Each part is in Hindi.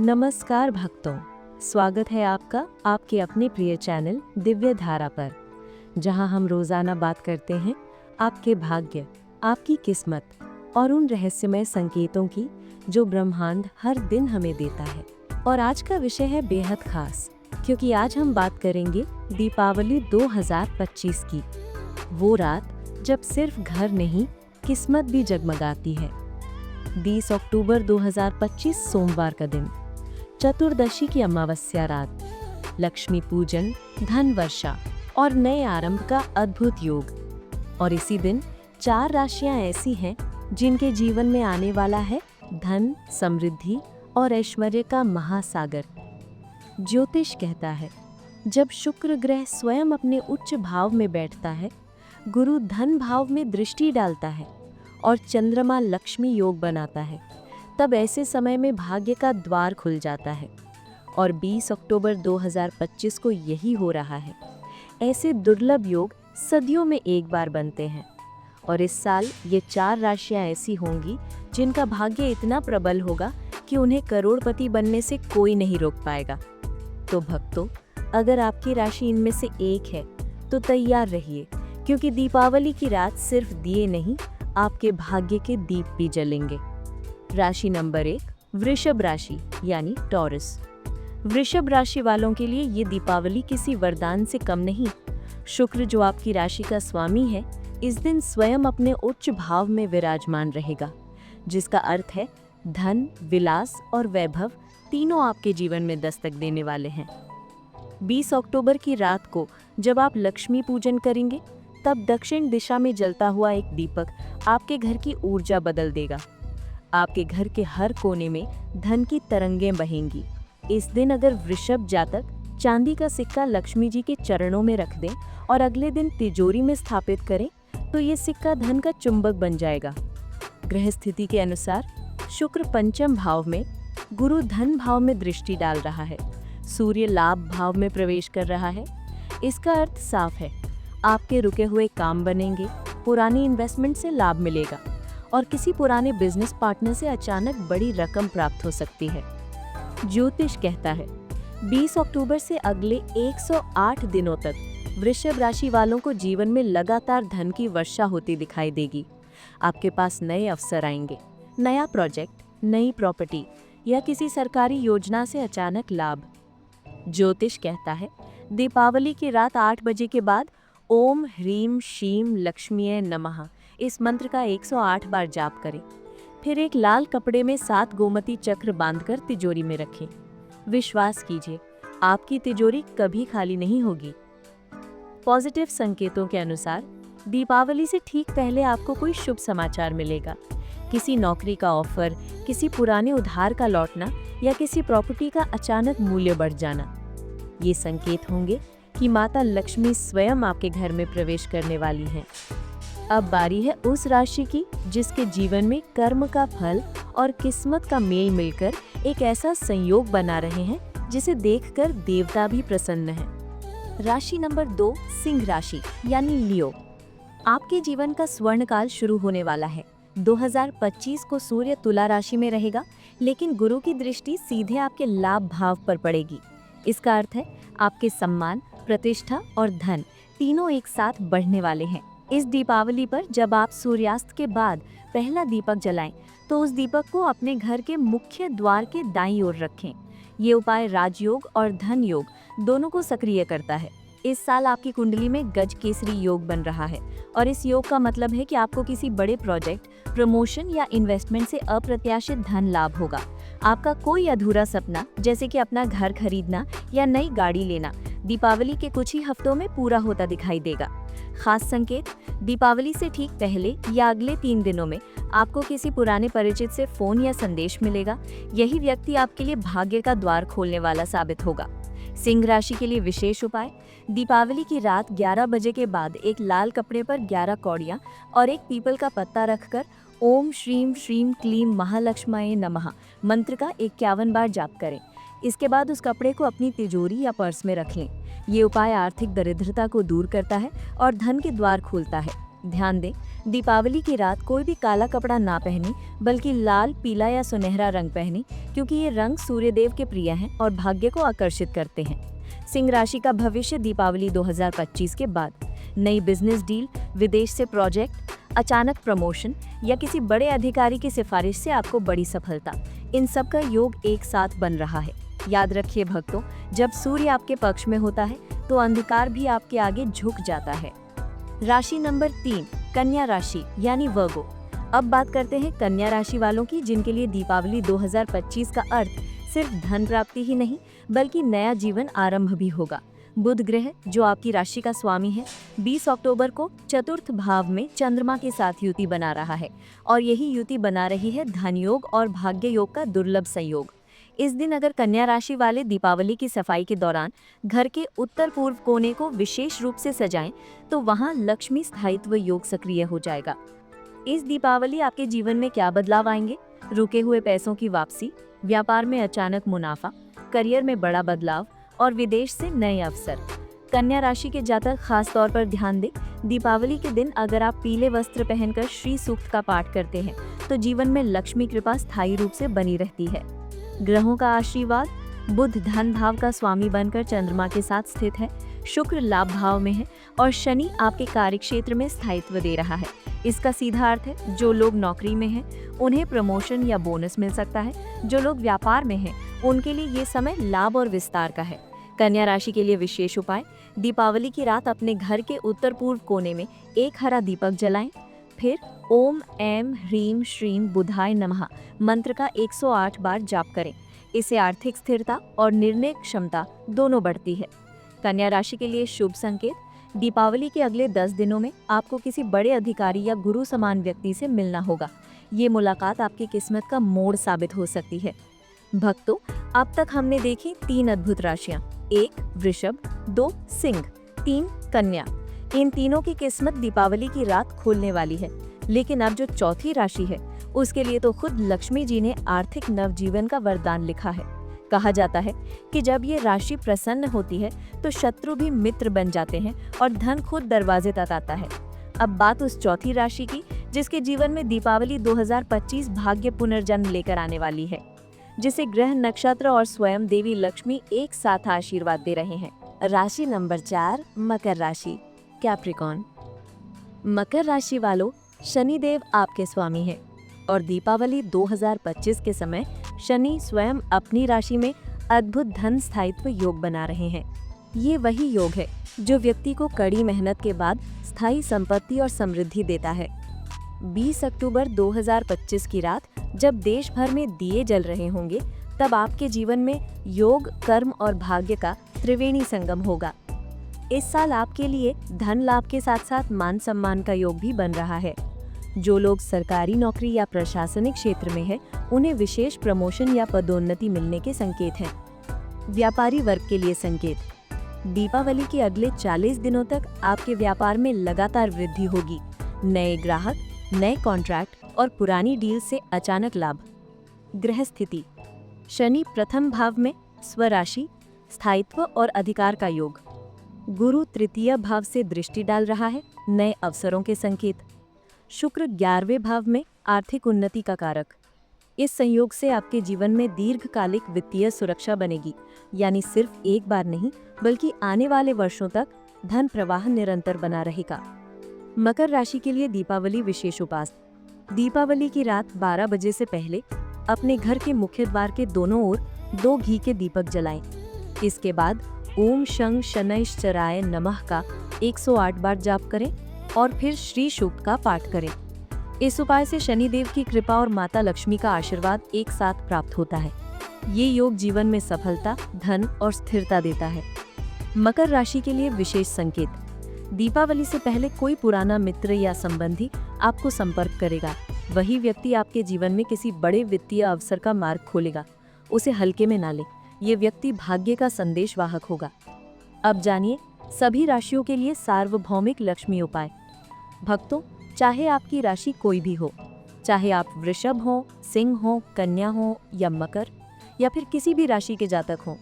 नमस्कार भक्तों, स्वागत है आपका आपके अपने प्रिय चैनल दिव्य धारा पर, जहां हम रोजाना बात करते हैं आपके भाग्य, आपकी किस्मत और उन रहस्यमय संकेतों की जो ब्रह्मांड हर दिन हमें देता है। और आज का विषय है बेहद खास, क्योंकि आज हम बात करेंगे दीपावली 2025 की, वो रात जब सिर्फ घर नहीं किस्मत भी जगमगाती है। 20 अक्टूबर 2025 सोमवार का दिन, चतुर्दशी की अमावस्या रात, लक्ष्मी पूजन, धन वर्षा और नए आरंभ का अद्भुत योग। और इसी दिन 4 राशियां ऐसी हैं जिनके जीवन में आने वाला है धन, समृद्धि और ऐश्वर्य का महासागर। ज्योतिष कहता है, जब शुक्र ग्रह स्वयं अपने उच्च भाव में बैठता है, गुरु धन भाव में दृष्टि डालता है और चंद्रमा लक्ष्मी योग बनाता है, तब ऐसे समय में भाग्य का द्वार खुल जाता है। और 20 अक्टूबर 2025 को यही हो रहा है। ऐसे दुर्लभ योग सदियों में एक बार बनते हैं और इस साल ये 4 राशियां ऐसी होंगी जिनका भाग्य इतना प्रबल होगा कि उन्हें करोड़पति बनने से कोई नहीं रोक पाएगा। तो भक्तों, अगर आपकी राशि इनमें से एक है तो तैयार रहिए, क्योंकि दीपावली की रात सिर्फ दिए नहीं, आपके भाग्य के दीप भी जलेंगे। राशि नंबर 1, वृषभ राशि यानी टॉरस। वृषभ राशि वालों के लिए ये दीपावली किसी वरदान से कम नहीं। शुक्र, जो आपकी राशि का स्वामी है, इस दिन स्वयं अपने उच्च भाव में विराजमान रहेगा, जिसका अर्थ है धन, विलास और वैभव तीनों आपके जीवन में दस्तक देने वाले हैं। 20 अक्टूबर की रात को जब आप लक्ष्मी पूजन करेंगे, तब दक्षिण दिशा में जलता हुआ एक दीपक आपके घर की ऊर्जा बदल देगा। आपके घर के हर कोने में धन की तरंगें बहेंगी। इस दिन अगर वृषभ जातक चांदी का सिक्का लक्ष्मी जी के चरणों में रख दें और अगले दिन तिजोरी में स्थापित करें, तो ये सिक्का धन का चुंबक बन जाएगा। ग्रह स्थिति के अनुसार शुक्र पंचम भाव में, गुरु धन भाव में दृष्टि डाल रहा है, सूर्य लाभ भाव में प्रवेश कर रहा है। इसका अर्थ साफ है, आपके रुके हुए काम बनेंगे, पुरानी इन्वेस्टमेंट से लाभ मिलेगा और किसी पुराने बिजनेस पार्टनर से अचानक बड़ी रकम प्राप्त हो सकती है। ज्योतिष कहता है, 20 अक्टूबर से अगले 108 दिनों तक वृषभ राशि वालों को जीवन में लगातार धन की वर्षा होती दिखाई देगी। आपके पास नए अवसर आएंगे, नया प्रोजेक्ट, नई प्रॉपर्टी या किसी सरकारी योजना से अचानक लाभ। ज्योतिष कहता है, दीपावली की रात 8 बजे के बाद ओम ह्रीम श्रीम लक्ष्मीये नमः इस मंत्र का 108 बार जाप करें। फिर एक लाल कपड़े में 7 गोमती चक्र बांधकर तिजोरी में रखें। विश्वास कीजिए, आपकी तिजोरी कभी खाली नहीं होगी। पॉजिटिव संकेतों के अनुसार दीपावली से ठीक पहले आपको कोई शुभ समाचार मिलेगा। किसी नौकरी का ऑफर, किसी पुराने उधार का लौटना या किसी प्रॉपर्टी का अचानक मूल्य बढ़ जाना। ये संकेत होंगे कि माता लक्ष्मी स्वयं आपके घर में प्रवेश करने वाली हैं। अब बारी है उस राशि की जिसके जीवन में कर्म का फल और किस्मत का मेल मिलकर एक ऐसा संयोग बना रहे हैं जिसे देखकर देवता भी प्रसन्न हैं। राशि नंबर 2, सिंह राशि यानी लियो। आपके जीवन का स्वर्णकाल शुरू होने वाला है। 2025 को सूर्य तुला राशि में रहेगा, लेकिन गुरु की दृष्टि सीधे आपके लाभ भाव पर पड़ेगी। इसका अर्थ है आपके सम्मान, प्रतिष्ठा और धन तीनों एक साथ बढ़ने वाले हैं। इस दीपावली पर जब आप सूर्यास्त के बाद पहला दीपक जलाएं, तो उस दीपक को अपने घर के मुख्य द्वार के दाईं ओर रखें। ये उपाय राजयोग और धन योग दोनों को सक्रिय करता है। इस साल आपकी कुंडली में गज केसरी योग बन रहा है और इस योग का मतलब है कि आपको किसी बड़े प्रोजेक्ट, प्रमोशन या इन्वेस्टमेंट से अप्रत्याशित धन लाभ होगा। आपका कोई अधूरा सपना, जैसे कि अपना घर खरीदना या नई गाड़ी लेना, दीपावली के कुछ ही हफ्तों में पूरा होता दिखाई देगा। खास संकेत, दीपावली से ठीक पहले या अगले 3 दिनों में आपको किसी पुराने परिचित से फोन या संदेश मिलेगा। यही व्यक्ति आपके लिए भाग्य का द्वार खोलने वाला साबित होगा। सिंह राशि के लिए विशेष उपाय, दीपावली की रात 11 बजे के बाद एक लाल कपड़े पर 11 कौड़ियां और एक पीपल का पत्ता रखकर ओम श्रीम श्रीम क्लीम महालक्ष्माये नमः मंत्र का 51 बार जाप करें। इसके बाद उस कपड़े को अपनी तिजोरी या पर्स में रख लें। ये उपाय आर्थिक दरिद्रता को दूर करता है और धन के द्वार खोलता है। ध्यान दें, दीपावली की रात कोई भी काला कपड़ा ना पहनी, बल्कि लाल, पीला या सुनहरा रंग पहनी, क्योंकि ये रंग सूर्यदेव के प्रिय हैं और भाग्य को आकर्षित करते हैं। सिंह राशि का भविष्य दीपावली 2025 के बाद। नई बिजनेस डील, विदेश से प्रोजेक्ट, अचानक प्रमोशन या किसी बड़े अधिकारी की सिफारिश से आपको बड़ी सफलता, इन सब का योग एक साथ बन रहा है। याद रखिए भक्तों, जब सूर्य आपके पक्ष में होता है तो अंधकार भी आपके आगे झुक जाता है। राशि नंबर 3, कन्या राशि यानी वर्गो। अब बात करते हैं कन्या राशि वालों की, जिनके लिए दीपावली 2025 का अर्थ सिर्फ धन प्राप्ति ही नहीं, बल्कि नया जीवन आरंभ भी होगा। बुध ग्रह, जो आपकी राशि का स्वामी है, 20 अक्टूबर को चतुर्थ भाव में चंद्रमा के साथ युति बना रहा है और यही युति बना रही है धन योग और भाग्य योग का दुर्लभ संयोग। इस दिन अगर कन्या राशि वाले दीपावली की सफाई के दौरान घर के उत्तर पूर्व कोने को विशेष रूप से सजाएं, तो वहां लक्ष्मी स्थायित्व योग सक्रिय हो जाएगा। इस दीपावली आपके जीवन में क्या बदलाव आएंगे? रुके हुए पैसों की वापसी, व्यापार में अचानक मुनाफा, करियर में बड़ा बदलाव और विदेश से नए अवसर। कन्या राशि के जातक खास तौर पर ध्यान दें, दीपावली के दिन अगर आप पीले वस्त्र पहनकर श्री सूक्त का पाठ करते हैं तो जीवन में लक्ष्मी कृपा स्थायी रूप से बनी रहती है। ग्रहों का आशीर्वाद, बुध धन भाव का स्वामी बनकर चंद्रमा के साथ स्थित है, शुक्र लाभ भाव में है और शनि आपके कार्यक्षेत्र में स्थायित्व दे रहा है। इसका सीधा अर्थ है, जो लोग नौकरी में हैं उन्हें प्रमोशन या बोनस मिल सकता है, जो लोग व्यापार में हैं उनके लिए ये समय लाभ और विस्तार का है। कन्या राशि के लिए विशेष उपाय, दीपावली की रात अपने घर के उत्तर पूर्व कोने में एक हरा दीपक जलाएं, फिर ओम ऐं ह्रीं श्रीं बुधाय नमः मंत्र का 108 बार जाप करें। इससे आर्थिक स्थिरता और निर्णय क्षमता दोनों बढ़ती है। कन्या राशि के लिए शुभ संकेत, दीपावली के अगले 10 दिनों में आपको किसी बड़े अधिकारी या गुरु समान व्यक्ति से मिलना होगा। ये मुलाकात आपकी किस्मत का मोड़ साबित हो सकती है। भक्तों, अब तक हमने देखी 3 अद्भुत राशियां, 1 वृषभ, 2 सिंह, 3 कन्या। इन तीनों की किस्मत दीपावली की रात खोलने वाली है। लेकिन अब जो चौथी राशि है, उसके लिए तो खुद लक्ष्मी जी ने आर्थिक नवजीवन का वरदान लिखा है। कहा जाता है कि जब ये राशि प्रसन्न होती है तो शत्रु भी मित्र बन जाते हैं और धन खुद दरवाजे तक आता है। अब बात उस चौथी राशि की, जिसके जीवन में दीपावली 2025 भाग्य पुनर्जन्म लेकर आने वाली है, जिसे ग्रह, नक्षत्र और स्वयं देवी लक्ष्मी एक साथ आशीर्वाद दे रहे हैं। राशि नंबर 4, मकर राशि, कैप्रिकॉर्न। मकर राशि वालों, शनिदेव आपके स्वामी हैं और दीपावली 2025 के समय शनि स्वयं अपनी राशि में अद्भुत धन स्थायित्व योग बना रहे हैं। ये वही योग है जो व्यक्ति को कड़ी मेहनत के बाद स्थायी संपत्ति और समृद्धि देता है। 20 अक्टूबर 2025 की रात जब देश भर में दिए जल रहे होंगे, तब आपके जीवन में योग, कर्म और भाग्य का त्रिवेणी संगम होगा। इस साल आपके लिए धन लाभ के साथ साथ मान सम्मान का योग भी बन रहा है। जो लोग सरकारी नौकरी या प्रशासनिक क्षेत्र में हैं, उन्हें विशेष प्रमोशन या पदोन्नति मिलने के संकेत हैं। व्यापारी वर्ग के लिए संकेत, दीपावली के अगले 40 दिनों तक आपके व्यापार में लगातार वृद्धि होगी। नए ग्राहक, नए कॉन्ट्रैक्ट और पुरानी डील से अचानक लाभ। ग्रह स्थिति, शनि प्रथम भाव में स्वराशि, स्थायित्व और अधिकार का योग। गुरु तृतीय भाव से दृष्टि डाल रहा है, नए अवसरों के संकेत। शुक्र 11वें भाव में आर्थिक उन्नति का कारक। इस संयोग से आपके जीवन में दीर्घकालिक वित्तीय सुरक्षा बनेगी, यानी सिर्फ एक बार नहीं बल्कि आने वाले वर्षों तक धन प्रवाह निरंतर बना रहेगा। मकर राशि के लिए दीपावली विशेष उपास, दीपावली की रात 12 बजे से पहले अपने घर के मुख्य द्वार के दोनों ओर 2 घी के दीपक जलाएं। इसके बाद ओम शं शनैश्चराय नमः का 108 बार जाप करें और फिर श्री सूक्त का पाठ करें। इस उपाय से शनिदेव की कृपा और माता लक्ष्मी का आशीर्वाद एक साथ प्राप्त होता है। ये योग जीवन में सफलता, धन और स्थिरता देता है। मकर राशि के लिए विशेष संकेत, दीपावली से पहले कोई पुराना मित्र या संबंधी आपको संपर्क करेगा। वही व्यक्ति आपके जीवन में किसी बड़े वित्तीय अवसर का मार्ग खोलेगा। उसे हल्के में ना लें, ये व्यक्ति भाग्य का संदेशवाहक होगा। अब जानिए सभी राशियों के लिए सार्वभौमिक लक्ष्मी उपाय। भक्तों, चाहे आपकी राशि कोई भी हो, चाहे आप वृषभ हो, सिंह हो, कन्या हो या मकर या फिर किसी भी राशि के जातक हो,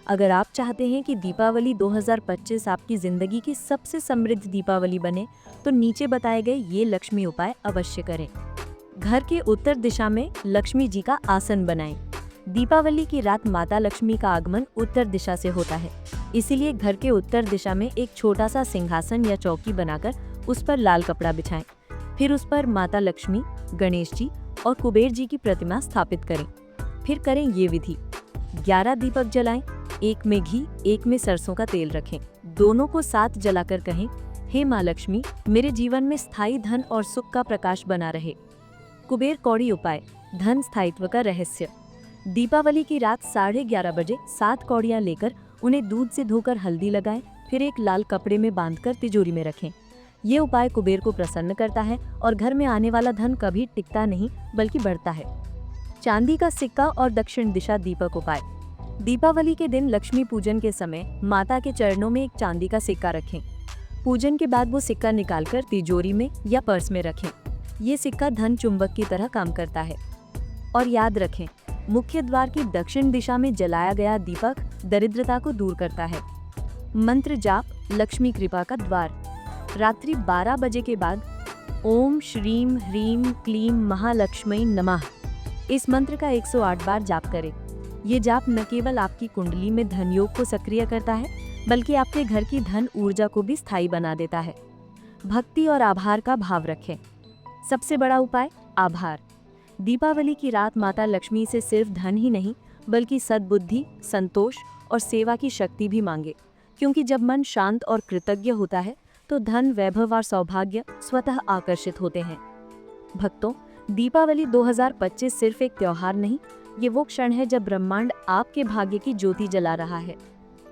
अगर आप चाहते हैं कि दीपावली 2025 आपकी जिंदगी की सबसे समृद्ध दीपावली बने, तो नीचे बताए गए ये लक्ष्मी उपाय अवश्य करें। घर के उत्तर दिशा में लक्ष्मी जी का आसन बनाएं। दीपावली की रात माता लक्ष्मी का आगमन उत्तर दिशा से होता है, इसीलिए घर के उत्तर दिशा में एक छोटा सा सिंहासन या चौकी बनाकर उस पर लाल कपड़ा बिछाएं। फिर उस पर माता लक्ष्मी, गणेश जी और कुबेर जी की प्रतिमा स्थापित करें। फिर करें ये विधि। 11 दीपक जलाएं, एक में घी, एक में सरसों का तेल रखें। दोनों को साथ जलाकर कहें, हे माँ लक्ष्मी, मेरे जीवन में स्थायी धन और सुख का प्रकाश बना रहे। कुबेर कौड़ी उपाय, धन स्थायित्व का रहस्य। दीपावली की रात 11:30 बजे 7 कौड़ियाँ लेकर उन्हें दूध से धोकर हल्दी लगाएं, फिर एक लाल कपड़े में बांधकर तिजोरी में रखें। ये उपाय कुबेर को प्रसन्न करता है और घर में आने वाला धन कभी टिकता नहीं बल्कि बढ़ता है। चांदी का सिक्का और दक्षिण दिशा दीपक उपाय। दीपावली के दिन लक्ष्मी पूजन के समय माता के चरणों में एक चांदी का सिक्का रखें। पूजन के बाद वो सिक्का निकालकर तिजोरी में या पर्स में रखें। ये सिक्का धन चुंबक की तरह काम करता है। और याद रखें, मुख्य द्वार की दक्षिण दिशा में जलाया गया दीपक दरिद्रता को दूर करता है। मंत्र जाप, लक्ष्मी कृपा का द्वार। रात्रि 12 बजे के बाद ओम श्रीम ह्रीम क्लीम महालक्ष्मी नमः इस मंत्र का 108 बार जाप करें। ये जाप न केवल आपकी कुंडली में धन योग को सक्रिय करता है, बल्कि आपके घर की धन ऊर्जा को भी स्थायी बना देता है। भक्ति और आभार का भाव रखें। सबसे बड़ा उपाय, आभार। दीपावली की रात माता लक्ष्मी से सिर्फ धन ही नहीं, बल्कि सद्बुद्धि, संतोष और सेवा की शक्ति भी मांगे, क्योंकि जब मन शांत और कृतज्ञ होता है तो धन, वैभव और सौभाग्य स्वतः आकर्षित होते हैं। भक्तों, दीपावली 2025 सिर्फ एक त्योहार नहीं, ये वो क्षण है जब ब्रह्मांड आपके भाग्य की ज्योति जला रहा है।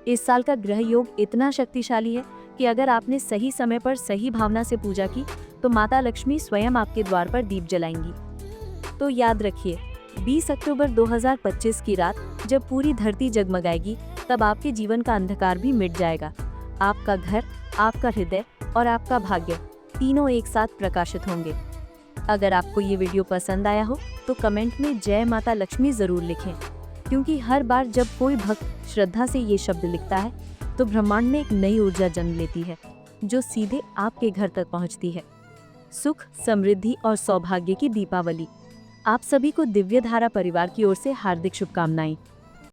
इस साल का ग्रह योग इतना शक्तिशाली है कि अगर आपने सही समय पर सही भावना से पूजा की तो माता लक्ष्मी स्वयं आपके द्वार पर दीप जलाएंगी। तो याद रखिए, 20 अक्टूबर 2025 की रात जब पूरी धरती जगमगाएगी, तब आपके जीवन का अंधकार भी मिट जाएगा। आपका घर, आपका हृदय और आपका भाग्य तीनों एक साथ प्रकाशित होंगे। अगर आपको ये वीडियो पसंद आया हो तो कमेंट में जय माता लक्ष्मी जरूर लिखें, क्योंकि हर बार जब कोई भक्त श्रद्धा से ये शब्द लिखता है तो ब्रह्मांड में एक नई ऊर्जा जन्म लेती है, जो सीधे आपके घर तक पहुंचती है। सुख, समृद्धि और सौभाग्य की दीपावली। आप सभी को दिव्य धारा परिवार की ओर से हार्दिक शुभकामनाएं।